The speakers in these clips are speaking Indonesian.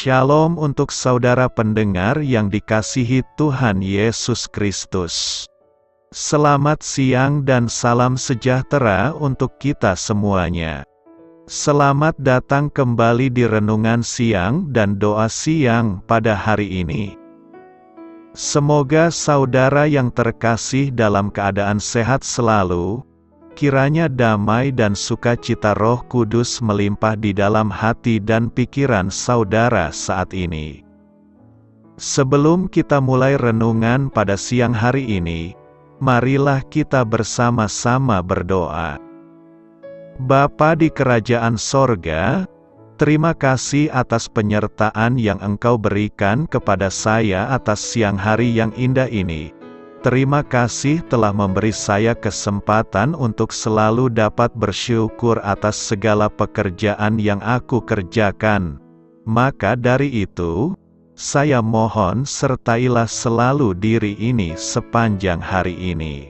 Shalom untuk saudara pendengar yang dikasihi Tuhan Yesus Kristus. Selamat siang dan salam sejahtera untuk kita semuanya. Selamat datang kembali di renungan siang dan doa siang pada hari ini. Semoga saudara yang terkasih dalam keadaan sehat selalu. Kiranya damai dan sukacita Roh Kudus melimpah di dalam hati dan pikiran saudara saat ini. Sebelum kita mulai renungan pada siang hari ini, marilah kita bersama-sama berdoa. Bapa di kerajaan sorga, terima kasih atas penyertaan yang Engkau berikan kepada saya atas siang hari yang indah ini. Terima kasih telah memberi saya kesempatan untuk selalu dapat bersyukur atas segala pekerjaan yang aku kerjakan. Maka dari itu, saya mohon sertailah selalu diri ini sepanjang hari ini.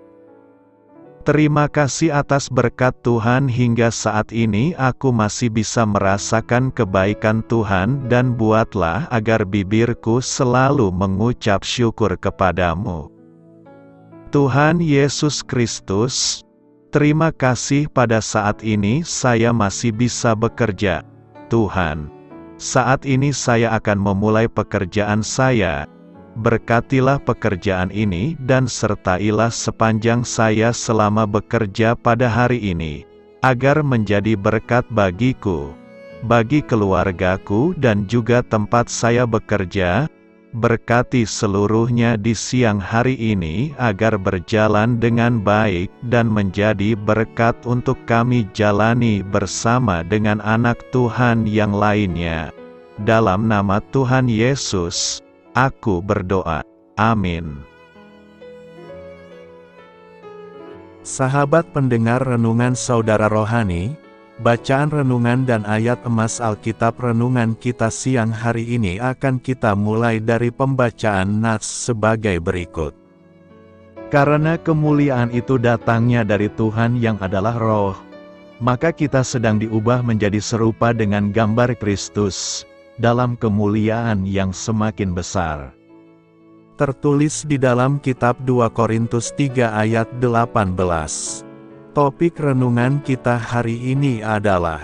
Terima kasih atas berkat Tuhan hingga saat ini aku masih bisa merasakan kebaikan Tuhan dan buatlah agar bibirku selalu mengucap syukur kepadamu. Tuhan Yesus Kristus, terima kasih pada saat ini saya masih bisa bekerja. Tuhan, saat ini saya akan memulai pekerjaan saya. Berkatilah pekerjaan ini dan sertailah sepanjang saya selama bekerja pada hari ini, agar menjadi berkat bagiku, bagi keluargaku dan juga tempat saya bekerja. Berkati seluruhnya di siang hari ini agar berjalan dengan baik dan menjadi berkat untuk kami jalani bersama dengan anak Tuhan yang lainnya. Dalam nama Tuhan Yesus, aku berdoa. Amin. Sahabat pendengar renungan saudara rohani, bacaan renungan dan ayat emas Alkitab renungan kita siang hari ini akan kita mulai dari pembacaan nats sebagai berikut. Karena kemuliaan itu datangnya dari Tuhan yang adalah Roh, maka kita sedang diubah menjadi serupa dengan gambar Kristus, dalam kemuliaan yang semakin besar. Tertulis di dalam kitab 2 Korintus 3 ayat 18. Topik renungan kita hari ini adalah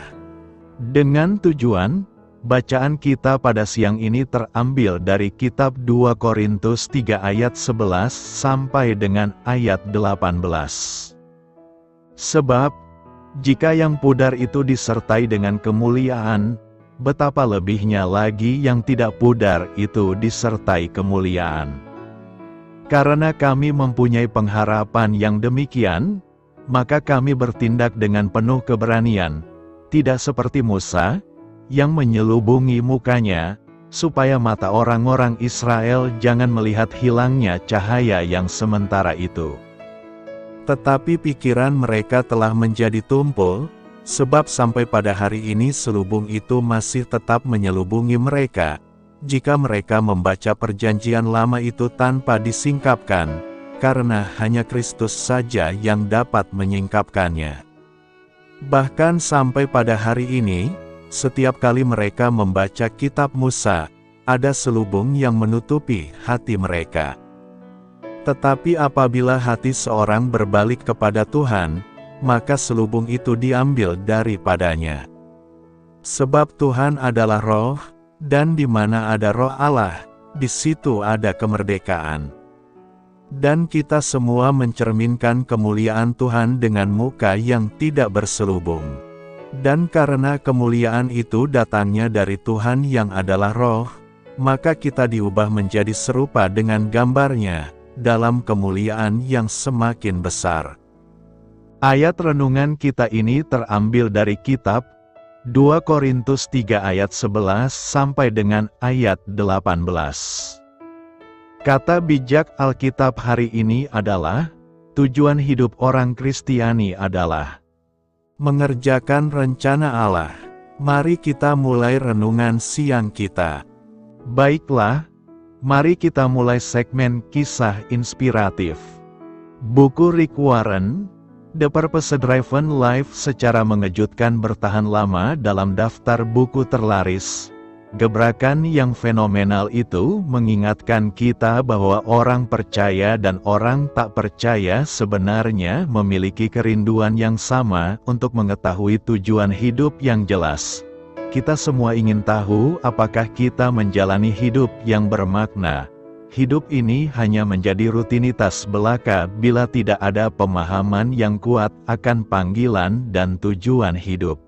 dengan tujuan, bacaan kita pada siang ini terambil dari kitab 2 Korintus 3 ayat 11 sampai dengan ayat 18. Sebab, jika yang pudar itu disertai dengan kemuliaan, betapa lebihnya lagi yang tidak pudar itu disertai kemuliaan. Karena kami mempunyai pengharapan yang demikian, maka kami bertindak dengan penuh keberanian, tidak seperti Musa, yang menyelubungi mukanya, supaya mata orang-orang Israel jangan melihat hilangnya cahaya yang sementara itu. Tetapi pikiran mereka telah menjadi tumpul, sebab sampai pada hari ini selubung itu masih tetap menyelubungi mereka, jika mereka membaca perjanjian lama itu tanpa disingkapkan, karena hanya Kristus saja yang dapat menyingkapkannya. Bahkan sampai pada hari ini, setiap kali mereka membaca kitab Musa, ada selubung yang menutupi hati mereka. Tetapi apabila hati seorang berbalik kepada Tuhan, maka selubung itu diambil daripadanya. Sebab Tuhan adalah Roh, dan di mana ada Roh Allah, di situ ada kemerdekaan. Dan kita semua mencerminkan kemuliaan Tuhan dengan muka yang tidak berselubung. Dan karena kemuliaan itu datangnya dari Tuhan yang adalah Roh, maka kita diubah menjadi serupa dengan gambarnya, dalam kemuliaan yang semakin besar. Ayat renungan kita ini terambil dari kitab 2 Korintus 3 ayat 11 sampai dengan ayat 18. Kata bijak Alkitab hari ini adalah, tujuan hidup orang Kristiani adalah mengerjakan rencana Allah. Mari kita mulai renungan siang kita. Baiklah, mari kita mulai segmen kisah inspiratif. Buku Rick Warren, The Purpose-Driven Life secara mengejutkan bertahan lama dalam daftar buku terlaris. Gebrakan yang fenomenal itu mengingatkan kita bahwa orang percaya dan orang tak percaya sebenarnya memiliki kerinduan yang sama untuk mengetahui tujuan hidup yang jelas. Kita semua ingin tahu apakah kita menjalani hidup yang bermakna. Hidup ini hanya menjadi rutinitas belaka bila tidak ada pemahaman yang kuat akan panggilan dan tujuan hidup.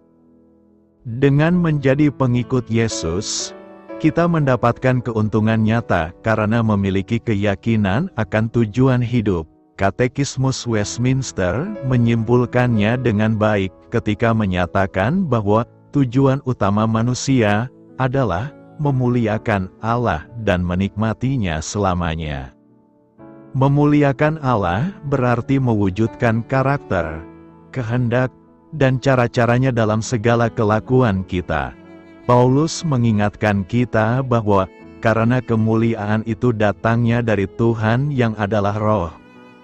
Dengan menjadi pengikut Yesus, kita mendapatkan keuntungan nyata karena memiliki keyakinan akan tujuan hidup. Katekismus Westminster menyimpulkannya dengan baik ketika menyatakan bahwa tujuan utama manusia adalah memuliakan Allah dan menikmatinya selamanya. Memuliakan Allah berarti mewujudkan karakter, kehendak, dan cara-caranya dalam segala kelakuan kita. Paulus mengingatkan kita bahwa, karena kemuliaan itu datangnya dari Tuhan yang adalah Roh,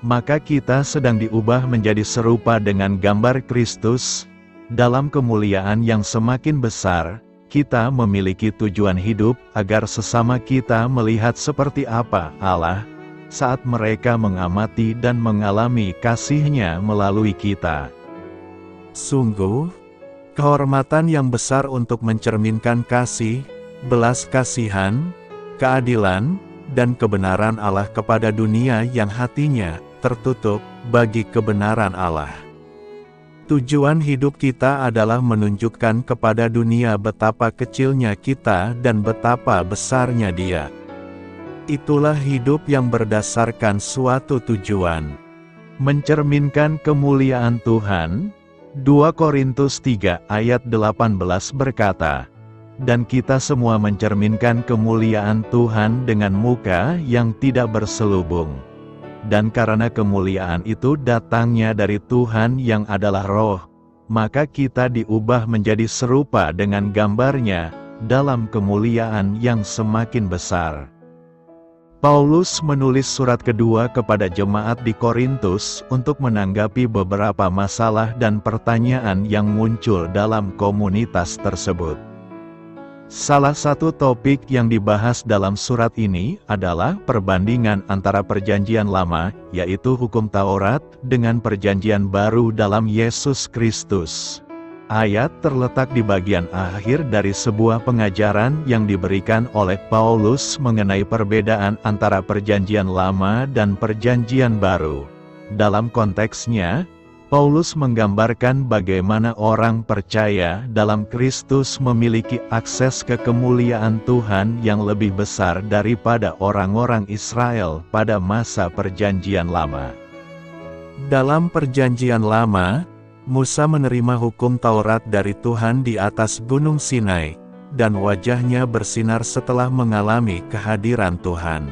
maka kita sedang diubah menjadi serupa dengan gambar Kristus. Dalam kemuliaan yang semakin besar, kita memiliki tujuan hidup agar sesama kita melihat seperti apa Allah, saat mereka mengamati dan mengalami kasih-Nya melalui kita. Sungguh, kehormatan yang besar untuk mencerminkan kasih, belas kasihan, keadilan, dan kebenaran Allah kepada dunia yang hatinya tertutup bagi kebenaran Allah. Tujuan hidup kita adalah menunjukkan kepada dunia betapa kecilnya kita dan betapa besarnya Dia. Itulah hidup yang berdasarkan suatu tujuan. Mencerminkan kemuliaan Tuhan. 2 Korintus 3 ayat 18 berkata, "Dan kita semua mencerminkan kemuliaan Tuhan dengan muka yang tidak berselubung. Dan karena kemuliaan itu datangnya dari Tuhan yang adalah Roh, maka kita diubah menjadi serupa dengan gambar-Nya dalam kemuliaan yang semakin besar." Paulus menulis surat kedua kepada jemaat di Korintus untuk menanggapi beberapa masalah dan pertanyaan yang muncul dalam komunitas tersebut. Salah satu topik yang dibahas dalam surat ini adalah perbandingan antara Perjanjian Lama, yaitu hukum Taurat, dengan Perjanjian Baru dalam Yesus Kristus. Ayat terletak di bagian akhir dari sebuah pengajaran yang diberikan oleh Paulus mengenai perbedaan antara Perjanjian Lama dan Perjanjian Baru. Dalam konteksnya, Paulus menggambarkan bagaimana orang percaya dalam Kristus memiliki akses ke kemuliaan Tuhan yang lebih besar daripada orang-orang Israel pada masa Perjanjian Lama. Dalam Perjanjian Lama, Musa menerima hukum Taurat dari Tuhan di atas Gunung Sinai, dan wajahnya bersinar setelah mengalami kehadiran Tuhan.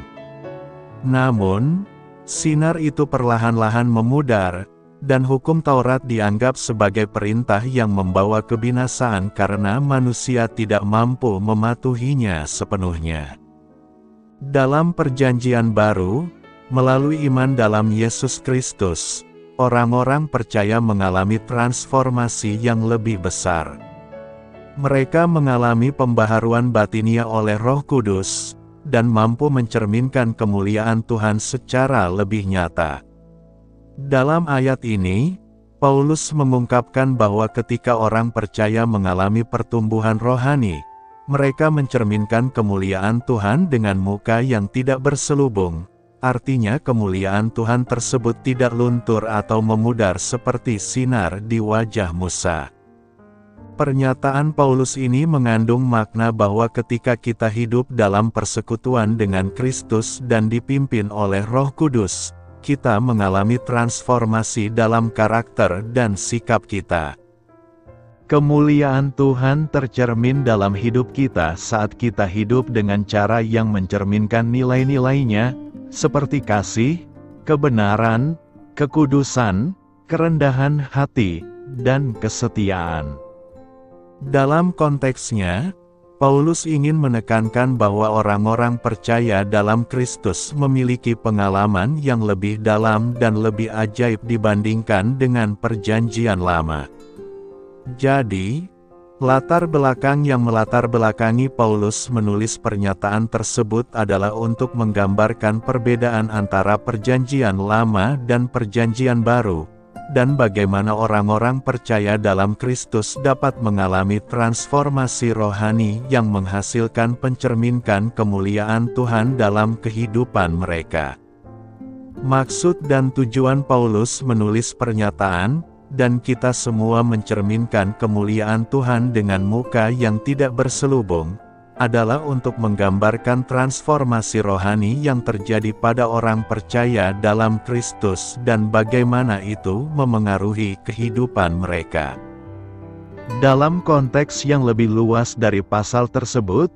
Namun, sinar itu perlahan-lahan memudar, dan hukum Taurat dianggap sebagai perintah yang membawa kebinasaan karena manusia tidak mampu mematuhinya sepenuhnya. Dalam Perjanjian Baru, melalui iman dalam Yesus Kristus, orang-orang percaya mengalami transformasi yang lebih besar. Mereka mengalami pembaharuan batinia oleh Roh Kudus, dan mampu mencerminkan kemuliaan Tuhan secara lebih nyata. Dalam ayat ini, Paulus mengungkapkan bahwa ketika orang percaya mengalami pertumbuhan rohani, mereka mencerminkan kemuliaan Tuhan dengan muka yang tidak berselubung. Artinya kemuliaan Tuhan tersebut tidak luntur atau memudar seperti sinar di wajah Musa. Pernyataan Paulus ini mengandung makna bahwa ketika kita hidup dalam persekutuan dengan Kristus dan dipimpin oleh Roh Kudus, kita mengalami transformasi dalam karakter dan sikap kita. Kemuliaan Tuhan tercermin dalam hidup kita saat kita hidup dengan cara yang mencerminkan nilai-nilainya, seperti kasih, kebenaran, kekudusan, kerendahan hati, dan kesetiaan. Dalam konteksnya, Paulus ingin menekankan bahwa orang-orang percaya dalam Kristus memiliki pengalaman yang lebih dalam dan lebih ajaib dibandingkan dengan Perjanjian Lama. Jadi, Latar belakang yang melatar belakangi Paulus menulis pernyataan tersebut adalah untuk menggambarkan perbedaan antara Perjanjian Lama dan Perjanjian Baru, dan bagaimana orang-orang percaya dalam Kristus dapat mengalami transformasi rohani yang menghasilkan pencerminkan kemuliaan Tuhan dalam kehidupan mereka. Maksud dan tujuan Paulus menulis pernyataan, dan kita semua mencerminkan kemuliaan Tuhan dengan muka yang tidak berselubung, adalah untuk menggambarkan transformasi rohani yang terjadi pada orang percaya dalam Kristus dan bagaimana itu memengaruhi kehidupan mereka. Dalam konteks yang lebih luas dari pasal tersebut,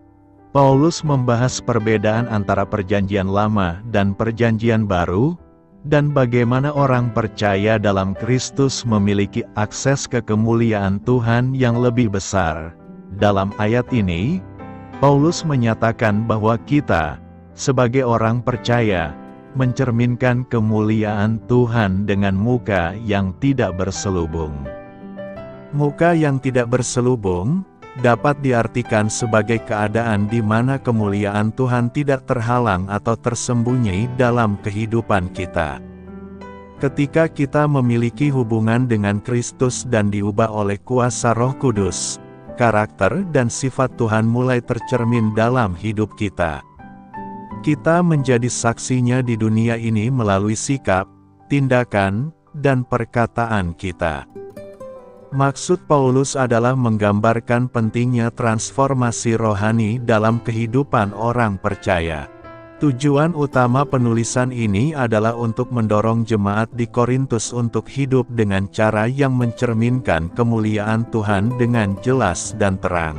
Paulus membahas perbedaan antara Perjanjian Lama dan Perjanjian Baru, dan bagaimana orang percaya dalam Kristus memiliki akses ke kemuliaan Tuhan yang lebih besar. Dalam ayat ini, Paulus menyatakan bahwa kita, sebagai orang percaya, mencerminkan kemuliaan Tuhan dengan muka yang tidak berselubung. Muka yang tidak berselubung dapat diartikan sebagai keadaan di mana kemuliaan Tuhan tidak terhalang atau tersembunyi dalam kehidupan kita. Ketika kita memiliki hubungan dengan Kristus dan diubah oleh kuasa Roh Kudus, karakter dan sifat Tuhan mulai tercermin dalam hidup kita. Kita menjadi saksinya di dunia ini melalui sikap, tindakan, dan perkataan kita. Maksud Paulus adalah menggambarkan pentingnya transformasi rohani dalam kehidupan orang percaya. Tujuan utama penulisan ini adalah untuk mendorong jemaat di Korintus untuk hidup dengan cara yang mencerminkan kemuliaan Tuhan dengan jelas dan terang.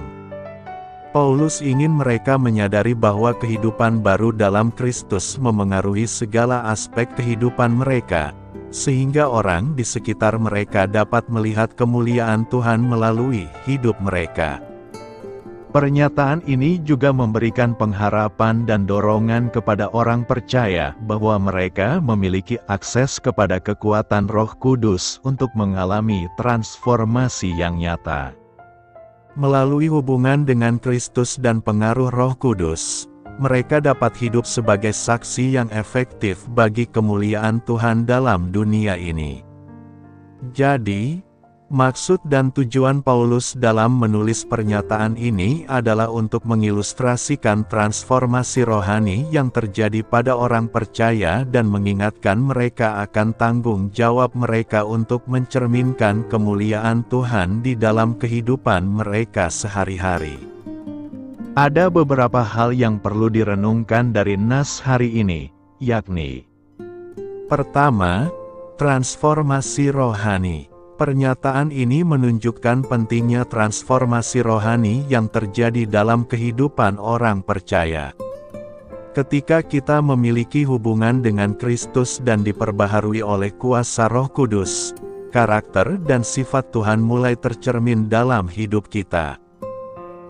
Paulus ingin mereka menyadari bahwa kehidupan baru dalam Kristus memengaruhi segala aspek kehidupan mereka, sehingga orang di sekitar mereka dapat melihat kemuliaan Tuhan melalui hidup mereka. Pernyataan ini juga memberikan pengharapan dan dorongan kepada orang percaya bahwa mereka memiliki akses kepada kekuatan Roh Kudus untuk mengalami transformasi yang nyata. Melalui hubungan dengan Kristus dan pengaruh Roh Kudus, mereka dapat hidup sebagai saksi yang efektif bagi kemuliaan Tuhan dalam dunia ini. Jadi, maksud dan tujuan Paulus dalam menulis pernyataan ini adalah untuk mengilustrasikan transformasi rohani yang terjadi pada orang percaya dan mengingatkan mereka akan tanggung jawab mereka untuk mencerminkan kemuliaan Tuhan di dalam kehidupan mereka sehari-hari. Ada beberapa hal yang perlu direnungkan dari nas hari ini, yakni: Pertama, transformasi rohani. Pernyataan ini menunjukkan pentingnya transformasi rohani yang terjadi dalam kehidupan orang percaya. Ketika kita memiliki hubungan dengan Kristus dan diperbaharui oleh kuasa Roh Kudus, karakter dan sifat Tuhan mulai tercermin dalam hidup kita.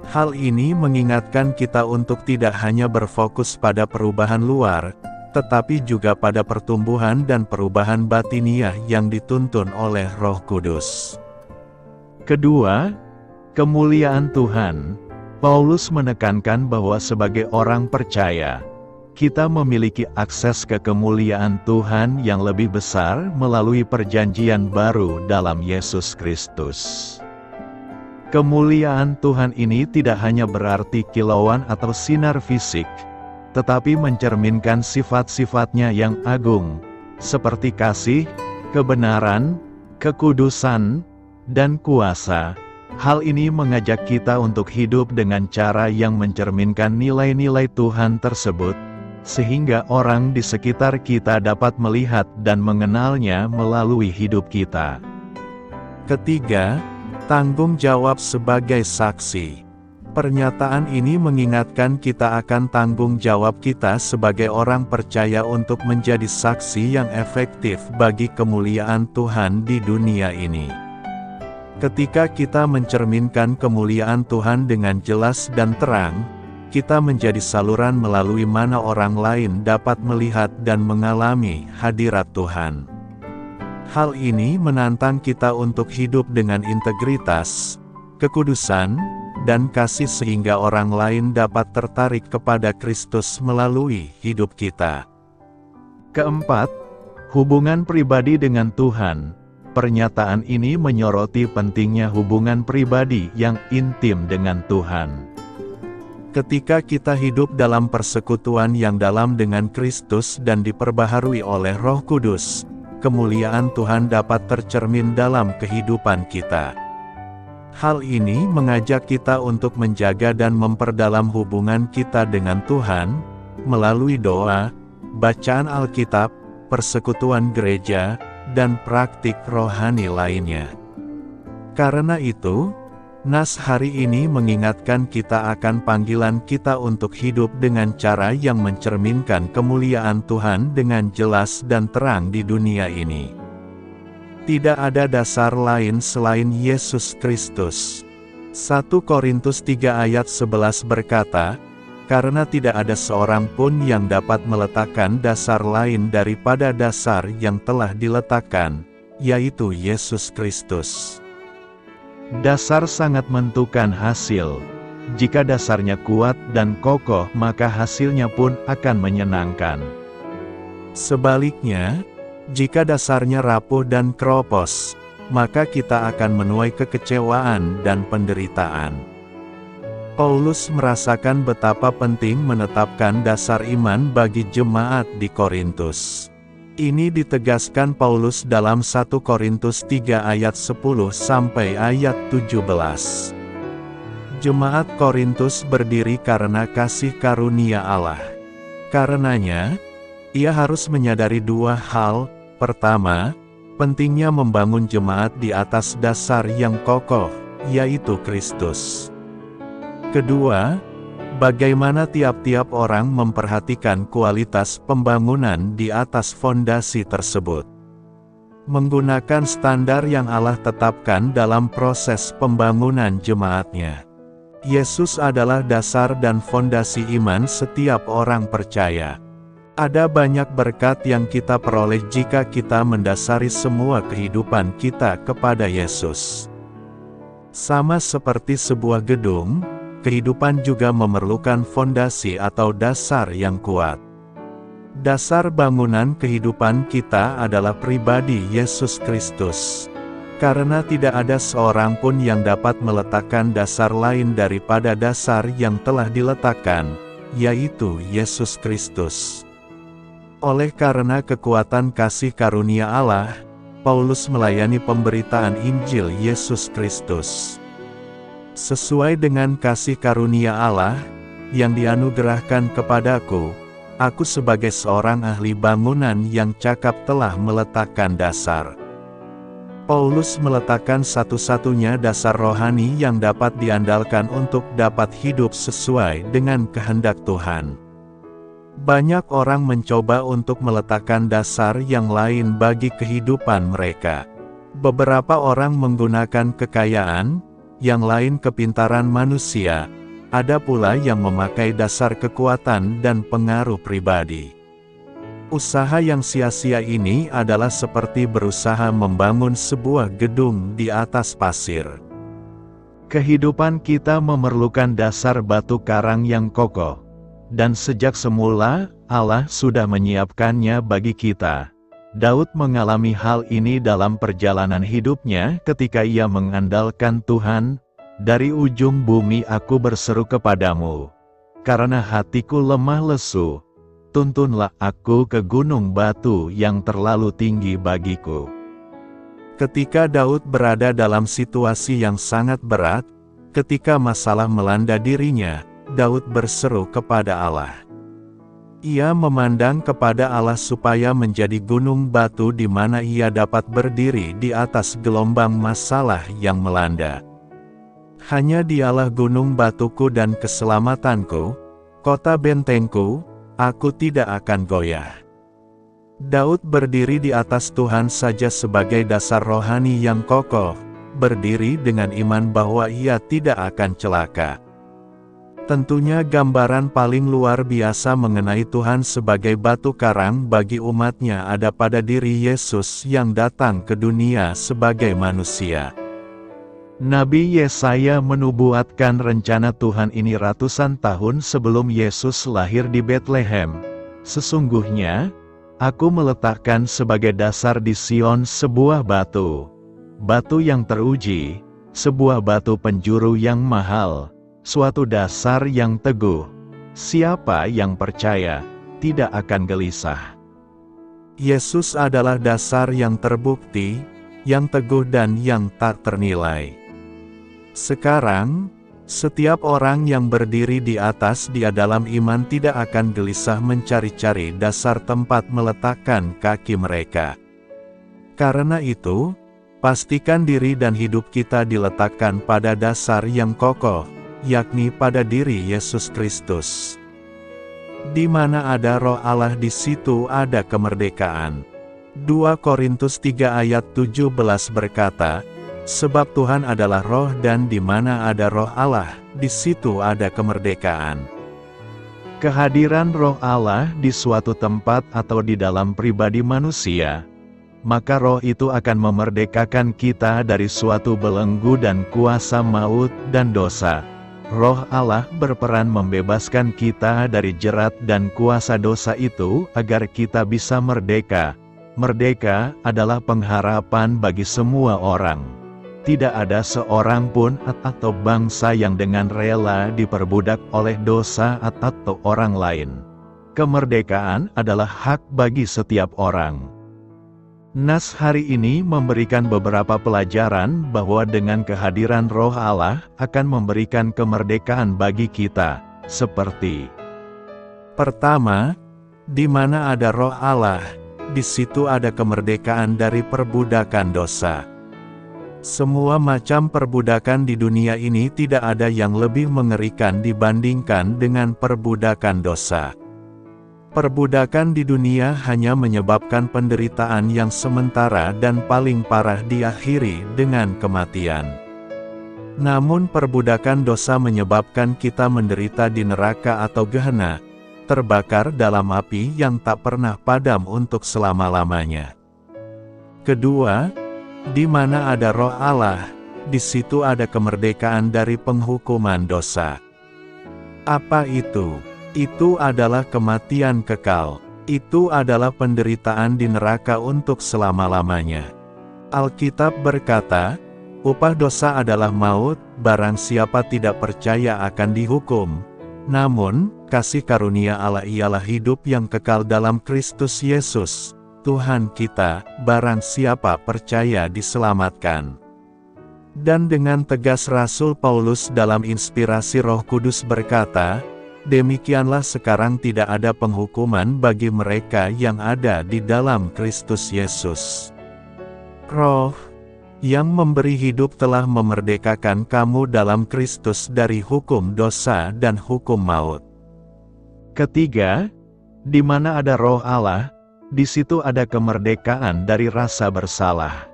Hal ini mengingatkan kita untuk tidak hanya berfokus pada perubahan luar, tetapi juga pada pertumbuhan dan perubahan batiniah yang dituntun oleh Roh Kudus. Kedua, kemuliaan Tuhan. Paulus menekankan bahwa sebagai orang percaya, kita memiliki akses ke kemuliaan Tuhan yang lebih besar melalui perjanjian baru dalam Yesus Kristus. Kemuliaan Tuhan ini tidak hanya berarti kilauan atau sinar fisik, tetapi mencerminkan sifat-sifatnya yang agung, seperti kasih, kebenaran, kekudusan, dan kuasa. Hal ini mengajak kita untuk hidup dengan cara yang mencerminkan nilai-nilai Tuhan tersebut, sehingga orang di sekitar kita dapat melihat dan mengenalnya melalui hidup kita. Ketiga, tanggung jawab sebagai saksi. Pernyataan ini mengingatkan kita akan tanggung jawab kita sebagai orang percaya untuk menjadi saksi yang efektif bagi kemuliaan Tuhan di dunia ini. Ketika kita mencerminkan kemuliaan Tuhan dengan jelas dan terang, kita menjadi saluran melalui mana orang lain dapat melihat dan mengalami hadirat Tuhan. Hal ini menantang kita untuk hidup dengan integritas, kekudusan, dan kasih sehingga orang lain dapat tertarik kepada Kristus melalui hidup kita. Keempat, hubungan pribadi dengan Tuhan. Pernyataan ini menyoroti pentingnya hubungan pribadi yang intim dengan Tuhan. Ketika kita hidup dalam persekutuan yang dalam dengan Kristus dan diperbaharui oleh Roh Kudus, kemuliaan Tuhan dapat tercermin dalam kehidupan kita. Hal ini mengajak kita untuk menjaga dan memperdalam hubungan kita dengan Tuhan, melalui doa, bacaan Alkitab, persekutuan gereja, dan praktik rohani lainnya. Karena itu, Nas hari ini mengingatkan kita akan panggilan kita untuk hidup dengan cara yang mencerminkan kemuliaan Tuhan dengan jelas dan terang di dunia ini. Tidak ada dasar lain selain Yesus Kristus. 1 Korintus 3 ayat 11 berkata, "Karena tidak ada seorang pun yang dapat meletakkan dasar lain daripada dasar yang telah diletakkan, yaitu Yesus Kristus." Dasar sangat menentukan hasil. Jika dasarnya kuat dan kokoh, maka hasilnya pun akan menyenangkan. Sebaliknya, jika dasarnya rapuh dan keropos, maka kita akan menuai kekecewaan dan penderitaan. Paulus merasakan betapa penting menetapkan dasar iman bagi jemaat di Korintus. Ini ditegaskan Paulus dalam 1 Korintus 3 ayat 10 sampai ayat 17. Jemaat Korintus berdiri karena kasih karunia Allah. Karenanya, ia harus menyadari dua hal. Pertama, pentingnya membangun jemaat di atas dasar yang kokoh, yaitu Kristus. Kedua, bagaimana tiap-tiap orang memperhatikan kualitas pembangunan di atas fondasi tersebut. Menggunakan standar yang Allah tetapkan dalam proses pembangunan jemaatnya. Yesus adalah dasar dan fondasi iman setiap orang percaya. Ada banyak berkat yang kita peroleh jika kita mendasari semua kehidupan kita kepada Yesus. Sama seperti sebuah gedung, kehidupan juga memerlukan fondasi atau dasar yang kuat. Dasar bangunan kehidupan kita adalah pribadi Yesus Kristus. Karena tidak ada seorang pun yang dapat meletakkan dasar lain daripada dasar yang telah diletakkan, yaitu Yesus Kristus. Oleh karena kekuatan kasih karunia Allah, Paulus melayani pemberitaan Injil Yesus Kristus. Sesuai dengan kasih karunia Allah yang dianugerahkan kepadaku, aku sebagai seorang ahli bangunan yang cakap telah meletakkan dasar. Paulus meletakkan satu-satunya dasar rohani yang dapat diandalkan untuk dapat hidup sesuai dengan kehendak Tuhan. Banyak orang mencoba untuk meletakkan dasar yang lain bagi kehidupan mereka. Beberapa orang menggunakan kekayaan, yang lain kepintaran manusia, ada pula yang memakai dasar kekuatan dan pengaruh pribadi. Usaha yang sia-sia ini adalah seperti berusaha membangun sebuah gedung di atas pasir. Kehidupan kita memerlukan dasar batu karang yang kokoh. Dan sejak semula, Allah sudah menyiapkannya bagi kita. Daud mengalami hal ini dalam perjalanan hidupnya ketika ia mengandalkan Tuhan. Dari ujung bumi aku berseru kepadamu. Karena hatiku lemah lesu, tuntunlah aku ke gunung batu yang terlalu tinggi bagiku. Ketika Daud berada dalam situasi yang sangat berat, ketika masalah melanda dirinya, Daud berseru kepada Allah. Ia memandang kepada Allah supaya menjadi gunung batu di mana ia dapat berdiri di atas gelombang masalah yang melanda. Hanya Dialah gunung batuku dan keselamatanku, kota bentengku, aku tidak akan goyah. Daud berdiri di atas Tuhan saja sebagai dasar rohani yang kokoh, berdiri dengan iman bahwa ia tidak akan celaka. Tentunya gambaran paling luar biasa mengenai Tuhan sebagai batu karang bagi umatnya ada pada diri Yesus yang datang ke dunia sebagai manusia. Nabi Yesaya menubuatkan rencana Tuhan ini ratusan tahun sebelum Yesus lahir di Betlehem. Sesungguhnya, Aku meletakkan sebagai dasar di Sion sebuah batu. Batu yang teruji, sebuah batu penjuru yang mahal, suatu dasar yang teguh. Siapa yang percaya, tidak akan gelisah. Yesus adalah dasar yang terbukti, yang teguh dan yang tak ternilai. Sekarang, setiap orang yang berdiri di atas dia dalam iman tidak akan gelisah mencari-cari dasar tempat meletakkan kaki mereka. Karena itu, pastikan diri dan hidup kita diletakkan pada dasar yang kokoh, yakni pada diri Yesus Kristus. Di mana ada Roh Allah, di situ ada kemerdekaan. 2 Korintus 3 ayat 17 berkata, sebab Tuhan adalah Roh dan di mana ada Roh Allah, di situ ada kemerdekaan. Kehadiran Roh Allah di suatu tempat atau di dalam pribadi manusia, maka Roh itu akan memerdekakan kita dari suatu belenggu dan kuasa maut dan dosa. Roh Allah berperan membebaskan kita dari jerat dan kuasa dosa itu agar kita bisa merdeka. Merdeka adalah pengharapan bagi semua orang. Tidak ada seorang pun atau bangsa yang dengan rela diperbudak oleh dosa atau orang lain. Kemerdekaan adalah hak bagi setiap orang. Nas hari ini memberikan beberapa pelajaran bahwa dengan kehadiran Roh Allah akan memberikan kemerdekaan bagi kita, seperti: pertama, di mana ada Roh Allah, di situ ada kemerdekaan dari perbudakan dosa. Semua macam perbudakan di dunia ini tidak ada yang lebih mengerikan dibandingkan dengan perbudakan dosa. Perbudakan di dunia hanya menyebabkan penderitaan yang sementara dan paling parah diakhiri dengan kematian. Namun perbudakan dosa menyebabkan kita menderita di neraka atau Gehenna, terbakar dalam api yang tak pernah padam untuk selama-lamanya. Kedua, di mana ada Roh Allah, di situ ada kemerdekaan dari penghukuman dosa. Apa itu? Itu adalah kematian kekal. Itu adalah penderitaan di neraka untuk selama-lamanya. Alkitab berkata, upah dosa adalah maut, barang siapa tidak percaya akan dihukum. Namun, kasih karunia Allah ialah hidup yang kekal dalam Kristus Yesus, Tuhan kita, barang siapa percaya diselamatkan. Dan dengan tegas Rasul Paulus dalam inspirasi Roh Kudus berkata, demikianlah sekarang tidak ada penghukuman bagi mereka yang ada di dalam Kristus Yesus. Roh yang memberi hidup telah memerdekakan kamu dalam Kristus dari hukum dosa dan hukum maut. Ketiga, di mana ada Roh Allah, di situ ada kemerdekaan dari rasa bersalah.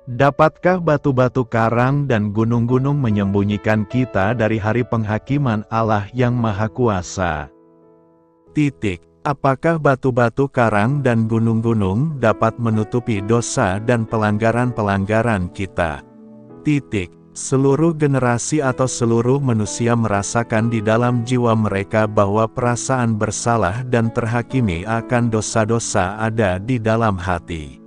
Dapatkah batu-batu karang dan gunung-gunung menyembunyikan kita dari hari penghakiman Allah yang Maha Kuasa? Apakah batu-batu karang dan gunung-gunung dapat menutupi dosa dan pelanggaran-pelanggaran kita? Seluruh generasi atau seluruh manusia merasakan di dalam jiwa mereka bahwa perasaan bersalah dan terhakimi akan dosa-dosa ada di dalam hati.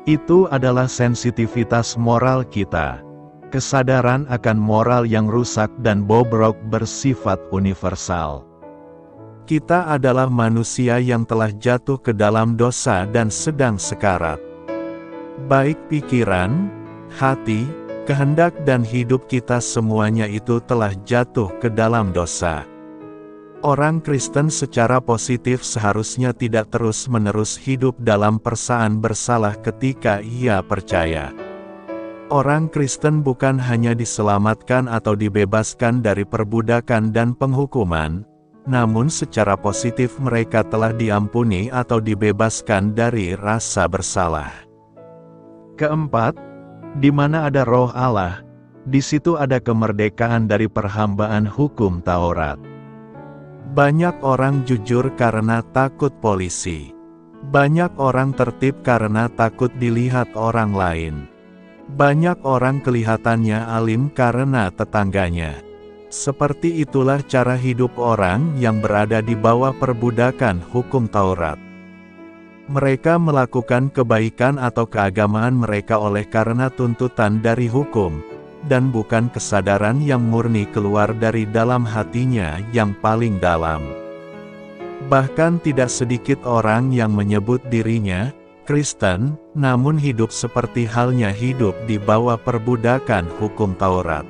Itu adalah sensitivitas moral kita. Kesadaran akan moral yang rusak dan bobrok bersifat universal. Kita adalah manusia yang telah jatuh ke dalam dosa dan sedang sekarat. Baik pikiran, hati, kehendak dan hidup kita semuanya itu telah jatuh ke dalam dosa. Orang Kristen secara positif seharusnya tidak terus-menerus hidup dalam perasaan bersalah ketika ia percaya. Orang Kristen bukan hanya diselamatkan atau dibebaskan dari perbudakan dan penghukuman, namun secara positif mereka telah diampuni atau dibebaskan dari rasa bersalah. Keempat, di mana ada Roh Allah, di situ ada kemerdekaan dari perhambaan hukum Taurat. Banyak orang jujur karena takut polisi. Banyak orang tertib karena takut dilihat orang lain. Banyak orang kelihatannya alim karena tetangganya. Seperti itulah cara hidup orang yang berada di bawah perbudakan hukum Taurat. Mereka melakukan kebaikan atau keagamaan mereka oleh karena tuntutan dari hukum, dan bukan kesadaran yang murni keluar dari dalam hatinya yang paling dalam. Bahkan tidak sedikit orang yang menyebut dirinya Kristen, namun hidup seperti halnya hidup di bawah perbudakan hukum Taurat.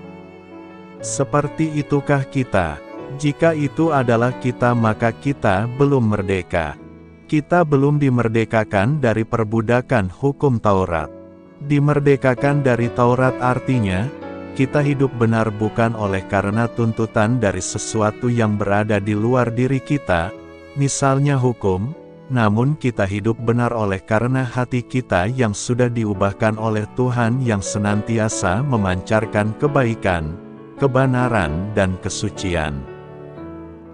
Seperti itukah kita? Jika itu adalah kita, maka kita belum merdeka. Kita belum dimerdekakan dari perbudakan hukum Taurat. Dimerdekakan dari Taurat artinya, kita hidup benar bukan oleh karena tuntutan dari sesuatu yang berada di luar diri kita, misalnya hukum, namun kita hidup benar oleh karena hati kita yang sudah diubahkan oleh Tuhan yang senantiasa memancarkan kebaikan, kebenaran dan kesucian.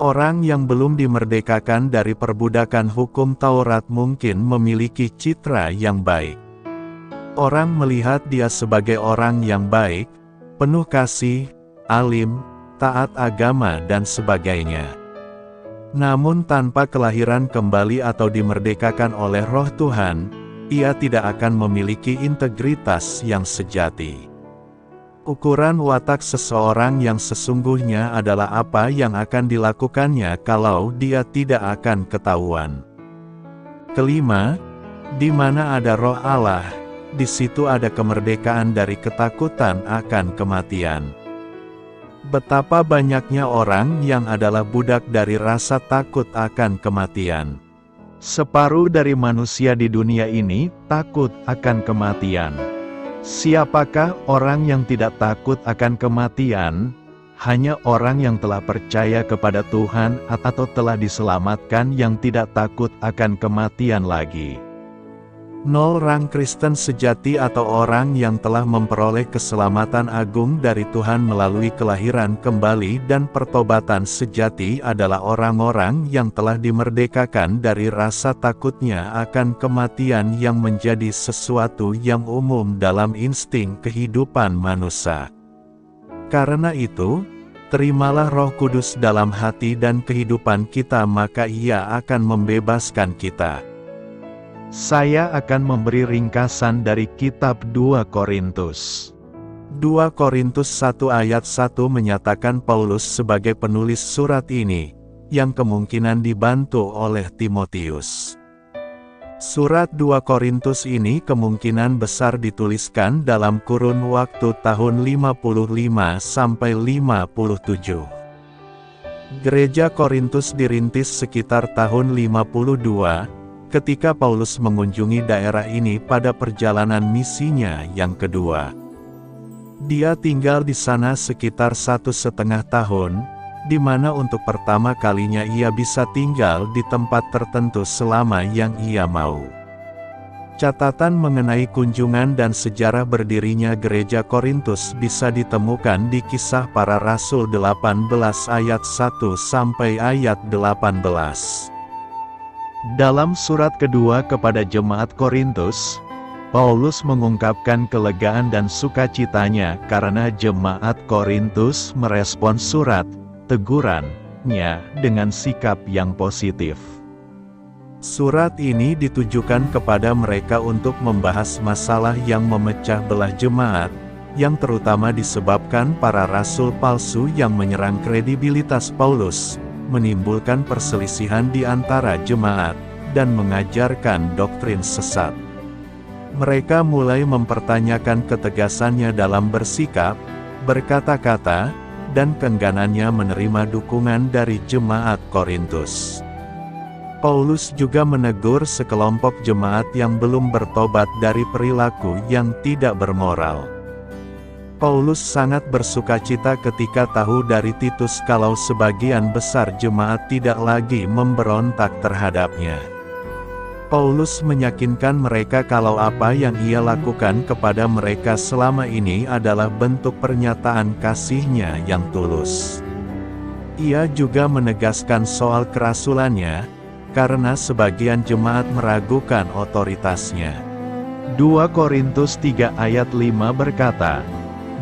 Orang yang belum dimerdekakan dari perbudakan hukum Taurat mungkin memiliki citra yang baik. Orang melihat dia sebagai orang yang baik, penuh kasih, alim, taat agama dan sebagainya. Namun tanpa kelahiran kembali atau dimerdekakan oleh Roh Tuhan, ia tidak akan memiliki integritas yang sejati. Ukuran watak seseorang yang sesungguhnya adalah apa yang akan dilakukannya kalau dia tidak akan ketahuan. Kelima, di mana ada Roh Allah, di situ ada kemerdekaan dari ketakutan akan kematian. Betapa banyaknya orang yang adalah budak dari rasa takut akan kematian. Separuh dari manusia di dunia ini takut akan kematian. Siapakah orang yang tidak takut akan kematian? Hanya orang yang telah percaya kepada Tuhan atau telah diselamatkan yang tidak takut akan kematian lagi. Orang Kristen sejati atau orang yang telah memperoleh keselamatan agung dari Tuhan melalui kelahiran kembali dan pertobatan sejati adalah orang-orang yang telah dimerdekakan dari rasa takutnya akan kematian yang menjadi sesuatu yang umum dalam insting kehidupan manusia. Karena itu, terimalah Roh Kudus dalam hati dan kehidupan kita, maka Ia akan membebaskan kita. Saya akan memberi ringkasan dari kitab 2 Korintus. 2 Korintus 1 ayat 1 menyatakan Paulus sebagai penulis surat ini, yang kemungkinan dibantu oleh Timotius. Surat 2 Korintus ini kemungkinan besar dituliskan dalam kurun waktu tahun 55 sampai 57. Gereja Korintus dirintis sekitar tahun 52, ketika Paulus mengunjungi daerah ini pada perjalanan misinya yang kedua. Dia tinggal di sana sekitar 1,5 tahun, di mana untuk pertama kalinya ia bisa tinggal di tempat tertentu selama yang ia mau. Catatan mengenai kunjungan dan sejarah berdirinya gereja Korintus bisa ditemukan di Kisah Para Rasul 18 ayat 1 sampai ayat 18. Dalam surat kedua kepada jemaat Korintus, Paulus mengungkapkan kelegaan dan sukacitanya karena jemaat Korintus merespons surat tegurannya dengan sikap yang positif. Surat ini ditujukan kepada mereka untuk membahas masalah yang memecah belah jemaat, yang terutama disebabkan para rasul palsu yang menyerang kredibilitas Paulus, menimbulkan perselisihan di antara jemaat, dan mengajarkan doktrin sesat. Mereka mulai mempertanyakan ketegasannya dalam bersikap, berkata-kata, dan keengganannya menerima dukungan dari jemaat Korintus. Paulus juga menegur sekelompok jemaat yang belum bertobat dari perilaku yang tidak bermoral. Paulus sangat bersukacita ketika tahu dari Titus kalau sebagian besar jemaat tidak lagi memberontak terhadapnya. Paulus meyakinkan mereka kalau apa yang ia lakukan kepada mereka selama ini adalah bentuk pernyataan kasihnya yang tulus. Ia juga menegaskan soal kerasulannya, karena sebagian jemaat meragukan otoritasnya. 2 2 Korintus 3 ayat 5 berkata,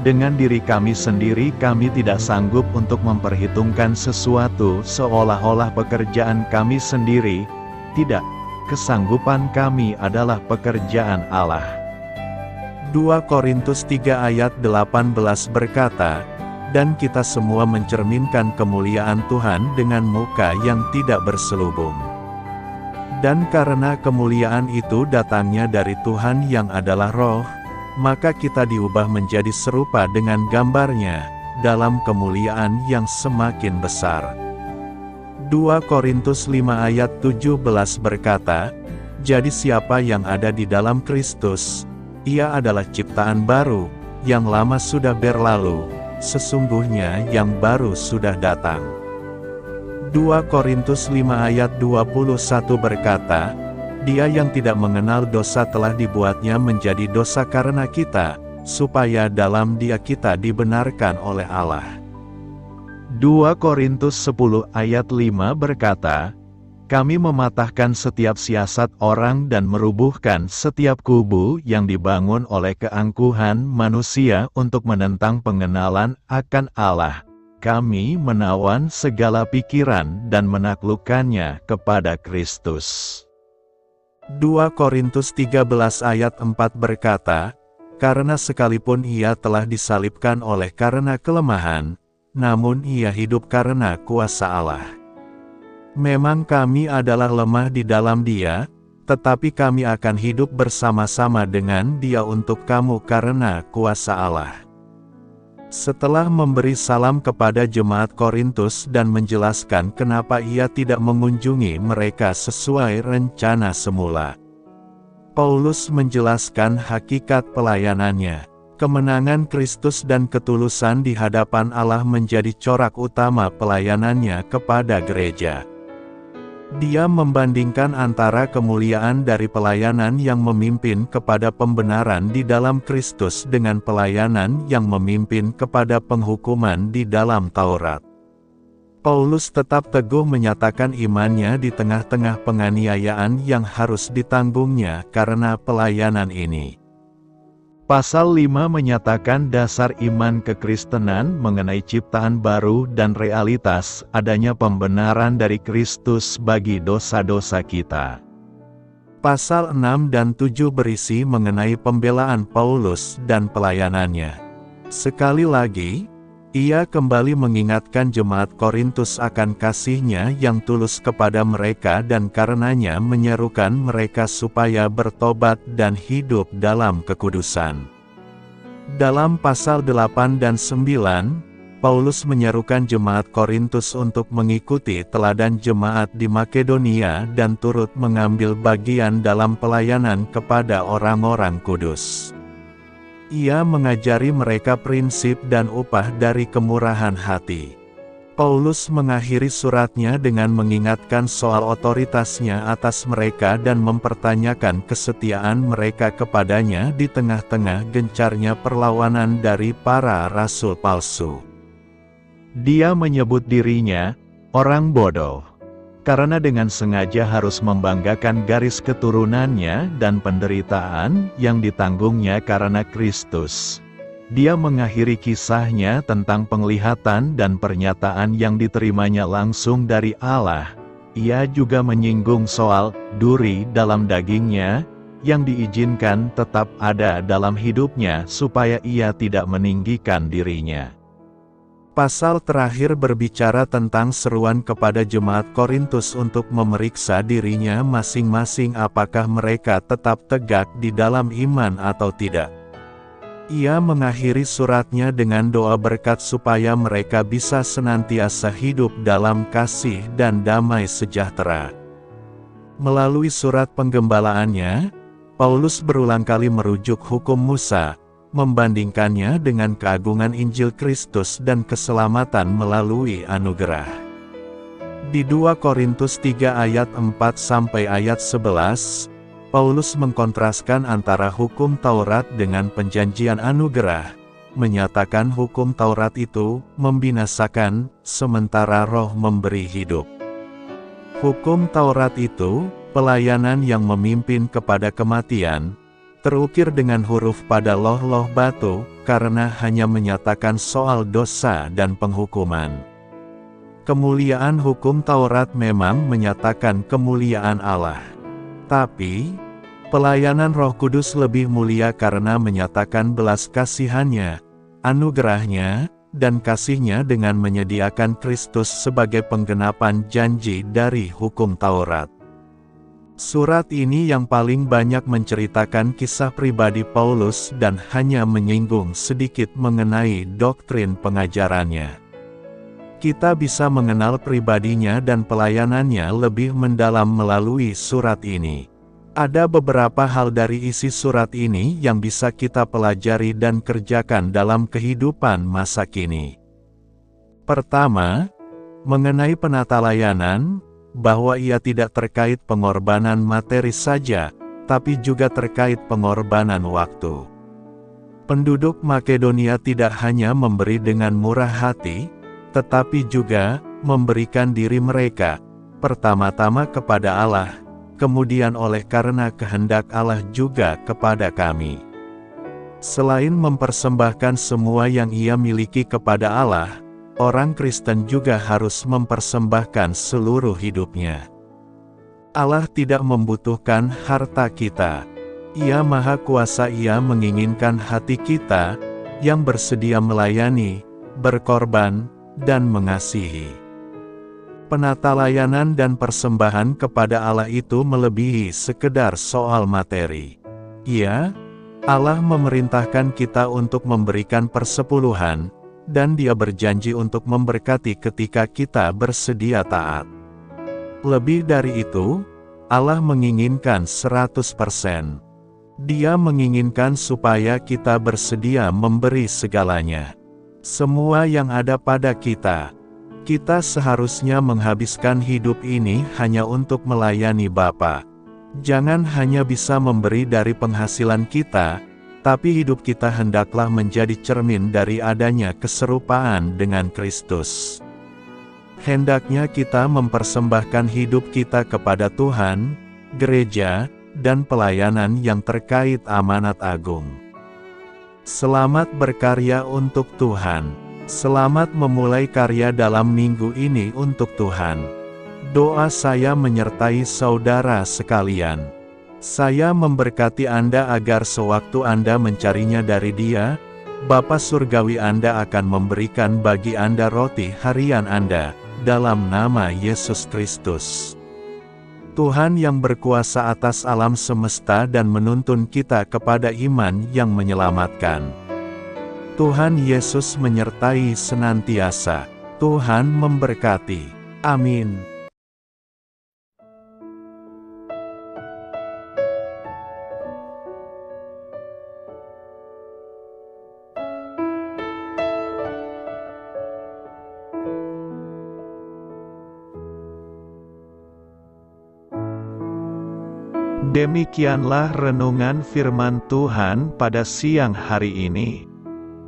dengan diri kami sendiri kami tidak sanggup untuk memperhitungkan sesuatu seolah-olah pekerjaan kami sendiri, tidak, kesanggupan kami adalah pekerjaan Allah. 2 Korintus 3 ayat 18 berkata, dan kita semua mencerminkan kemuliaan Tuhan dengan muka yang tidak berselubung. Dan karena kemuliaan itu datangnya dari Tuhan yang adalah Roh, maka kita diubah menjadi serupa dengan gambar-Nya, dalam kemuliaan yang semakin besar. 2 Korintus 5 ayat 17 berkata, jadi siapa yang ada di dalam Kristus, ia adalah ciptaan baru, yang lama sudah berlalu, sesungguhnya yang baru sudah datang. 2 Korintus 5 ayat 21 berkata, dia yang tidak mengenal dosa telah dibuatnya menjadi dosa karena kita, supaya dalam Dia kita dibenarkan oleh Allah. 2 Korintus 10 ayat 5 berkata, kami mematahkan setiap siasat orang dan merubuhkan setiap kubu yang dibangun oleh keangkuhan manusia untuk menentang pengenalan akan Allah. Kami menawan segala pikiran dan menaklukkannya kepada Kristus. 2 Korintus 13 ayat 4 berkata, karena sekalipun ia telah disalibkan oleh karena kelemahan, namun ia hidup karena kuasa Allah. Memang kami adalah lemah di dalam Dia, tetapi kami akan hidup bersama-sama dengan Dia untuk kamu karena kuasa Allah. Setelah memberi salam kepada jemaat Korintus dan menjelaskan kenapa ia tidak mengunjungi mereka sesuai rencana semula, Paulus menjelaskan hakikat pelayanannya. Kemenangan Kristus dan ketulusan di hadapan Allah menjadi corak utama pelayanannya kepada gereja. Dia membandingkan antara kemuliaan dari pelayanan yang memimpin kepada pembenaran di dalam Kristus dengan pelayanan yang memimpin kepada penghukuman di dalam Taurat. Paulus tetap teguh menyatakan imannya di tengah-tengah penganiayaan yang harus ditanggungnya karena pelayanan ini. Pasal 5 menyatakan dasar iman kekristenan mengenai ciptaan baru dan realitas adanya pembenaran dari Kristus bagi dosa-dosa kita. Pasal 6 dan 7 berisi mengenai pembelaan Paulus dan pelayanannya. Sekali lagi, ia kembali mengingatkan jemaat Korintus akan kasih-Nya yang tulus kepada mereka dan karenanya menyerukan mereka supaya bertobat dan hidup dalam kekudusan. Dalam pasal 8 dan 9, Paulus menyerukan jemaat Korintus untuk mengikuti teladan jemaat di Makedonia dan turut mengambil bagian dalam pelayanan kepada orang-orang kudus. Ia mengajari mereka prinsip dan upah dari kemurahan hati. Paulus mengakhiri suratnya dengan mengingatkan soal otoritasnya atas mereka dan mempertanyakan kesetiaan mereka kepadanya di tengah-tengah gencarnya perlawanan dari para rasul palsu. Dia menyebut dirinya orang bodoh, karena dengan sengaja harus membanggakan garis keturunannya dan penderitaan yang ditanggungnya karena Kristus. Dia mengakhiri kisahnya tentang penglihatan dan pernyataan yang diterimanya langsung dari Allah. Ia juga menyinggung soal duri dalam dagingnya, yang diizinkan tetap ada dalam hidupnya supaya ia tidak meninggikan dirinya. Pasal terakhir berbicara tentang seruan kepada jemaat Korintus untuk memeriksa dirinya masing-masing apakah mereka tetap tegak di dalam iman atau tidak. Ia mengakhiri suratnya dengan doa berkat supaya mereka bisa senantiasa hidup dalam kasih dan damai sejahtera. Melalui surat penggembalaannya, Paulus berulang kali merujuk hukum Musa, membandingkannya dengan keagungan Injil Kristus dan keselamatan melalui anugerah. Di 2 Korintus 3 ayat 4 sampai ayat 11, Paulus mengkontraskan antara hukum Taurat dengan penjanjian anugerah, menyatakan hukum Taurat itu membinasakan, sementara Roh memberi hidup. Hukum Taurat itu, pelayanan yang memimpin kepada kematian, terukir dengan huruf pada loh-loh batu, karena hanya menyatakan soal dosa dan penghukuman. Kemuliaan hukum Taurat memang menyatakan kemuliaan Allah. Tapi, pelayanan Roh Kudus lebih mulia karena menyatakan belas kasihan-Nya, anugerah-Nya, dan kasih-Nya dengan menyediakan Kristus sebagai penggenapan janji dari hukum Taurat. Surat ini yang paling banyak menceritakan kisah pribadi Paulus dan hanya menyinggung sedikit mengenai doktrin pengajarannya. Kita bisa mengenal pribadinya dan pelayanannya lebih mendalam melalui surat ini. Ada beberapa hal dari isi surat ini yang bisa kita pelajari dan kerjakan dalam kehidupan masa kini. Pertama, mengenai penata layanan, bahwa ia tidak terkait pengorbanan materi saja, tapi juga terkait pengorbanan waktu. Penduduk Makedonia tidak hanya memberi dengan murah hati, tetapi juga memberikan diri mereka, pertama-tama kepada Allah, kemudian oleh karena kehendak Allah juga kepada kami. Selain mempersembahkan semua yang ia miliki kepada Allah, orang Kristen juga harus mempersembahkan seluruh hidupnya. Allah tidak membutuhkan harta kita. Ia Maha Kuasa, Ia menginginkan hati kita, yang bersedia melayani, berkorban, dan mengasihi. Penata layanan dan persembahan kepada Allah itu melebihi sekedar soal materi. Allah memerintahkan kita untuk memberikan persepuluhan, dan Dia berjanji untuk memberkati ketika kita bersedia taat. Lebih dari itu, Allah menginginkan 100%. Dia menginginkan supaya kita bersedia memberi segalanya. Semua yang ada pada kita. Kita seharusnya menghabiskan hidup ini hanya untuk melayani Bapa. Jangan hanya bisa memberi dari penghasilan kita, tapi hidup kita hendaklah menjadi cermin dari adanya keserupaan dengan Kristus. Hendaknya kita mempersembahkan hidup kita kepada Tuhan, gereja, dan pelayanan yang terkait amanat agung. Selamat berkarya untuk Tuhan. Selamat memulai karya dalam minggu ini untuk Tuhan. Doa saya menyertai saudara sekalian. Saya memberkati Anda agar sewaktu Anda mencarinya dari Dia, Bapa Surgawi Anda akan memberikan bagi Anda roti harian Anda, dalam nama Yesus Kristus. Tuhan yang berkuasa atas alam semesta dan menuntun kita kepada iman yang menyelamatkan. Tuhan Yesus menyertai senantiasa. Tuhan memberkati. Amin. Demikianlah renungan firman Tuhan pada siang hari ini.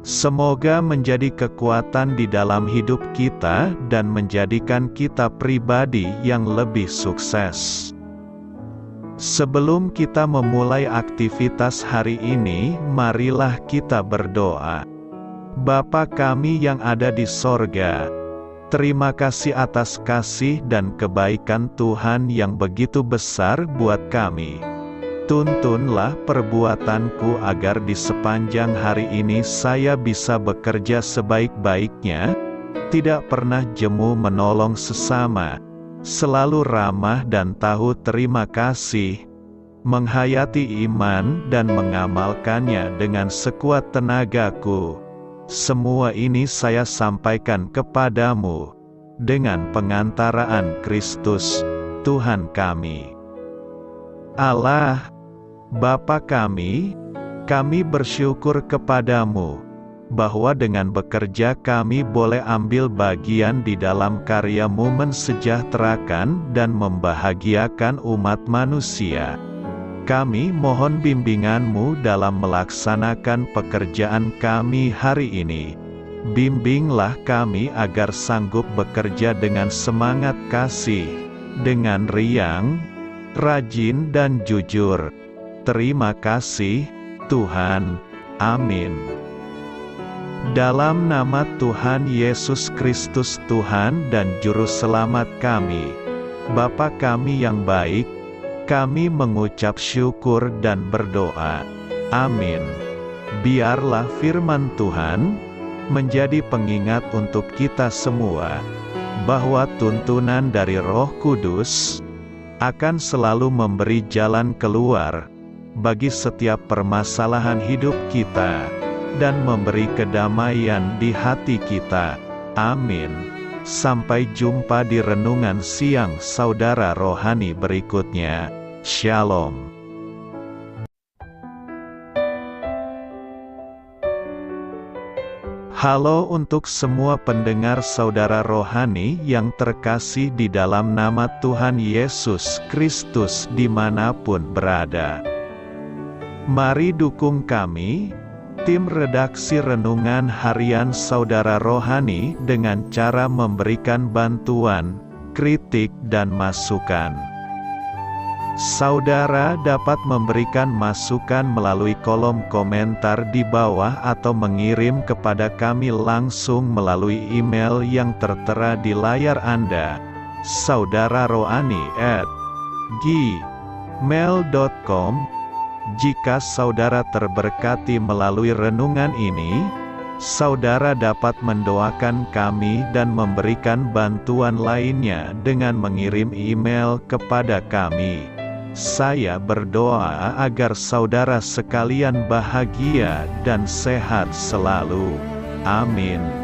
Semoga menjadi kekuatan di dalam hidup kita dan menjadikan kita pribadi yang lebih sukses. Sebelum kita memulai aktivitas hari ini, marilah kita berdoa. Bapa kami yang ada di sorga, terima kasih atas kasih dan kebaikan Tuhan yang begitu besar buat kami. Tuntunlah perbuatanku agar di sepanjang hari ini saya bisa bekerja sebaik-baiknya, tidak pernah jemu menolong sesama, selalu ramah dan tahu terima kasih, menghayati iman dan mengamalkannya dengan sekuat tenagaku. Semua ini saya sampaikan kepadamu, dengan pengantaraan Kristus, Tuhan kami. Allah, Bapa kami bersyukur kepadamu, bahwa dengan bekerja kami boleh ambil bagian di dalam karya-Mu mensejahterakan dan membahagiakan umat manusia. Kami mohon bimbingan-Mu dalam melaksanakan pekerjaan kami hari ini. Bimbinglah kami agar sanggup bekerja dengan semangat kasih, dengan riang, rajin dan jujur. Terima kasih, Tuhan. Amin. Dalam nama Tuhan Yesus Kristus Tuhan dan Juru Selamat kami, Bapa kami yang baik, kami mengucap syukur dan berdoa. Amin. Biarlah firman Tuhan menjadi pengingat untuk kita semua, bahwa tuntunan dari Roh Kudus akan selalu memberi jalan keluar bagi setiap permasalahan hidup kita, dan memberi kedamaian di hati kita. Amin. Sampai jumpa di renungan siang saudara rohani berikutnya. Shalom. Halo untuk semua pendengar saudara rohani yang terkasih di dalam nama Tuhan Yesus Kristus dimanapun berada. Mari dukung kami, tim redaksi Renungan Harian Saudara Rohani, dengan cara memberikan bantuan, kritik dan masukan. Saudara dapat memberikan masukan melalui kolom komentar di bawah atau mengirim kepada kami langsung melalui email yang tertera di layar Anda, saudararohani@gmail.com. Jika saudara terberkati melalui renungan ini, saudara dapat mendoakan kami dan memberikan bantuan lainnya dengan mengirim email kepada kami. Saya berdoa agar saudara sekalian bahagia dan sehat selalu. Amin.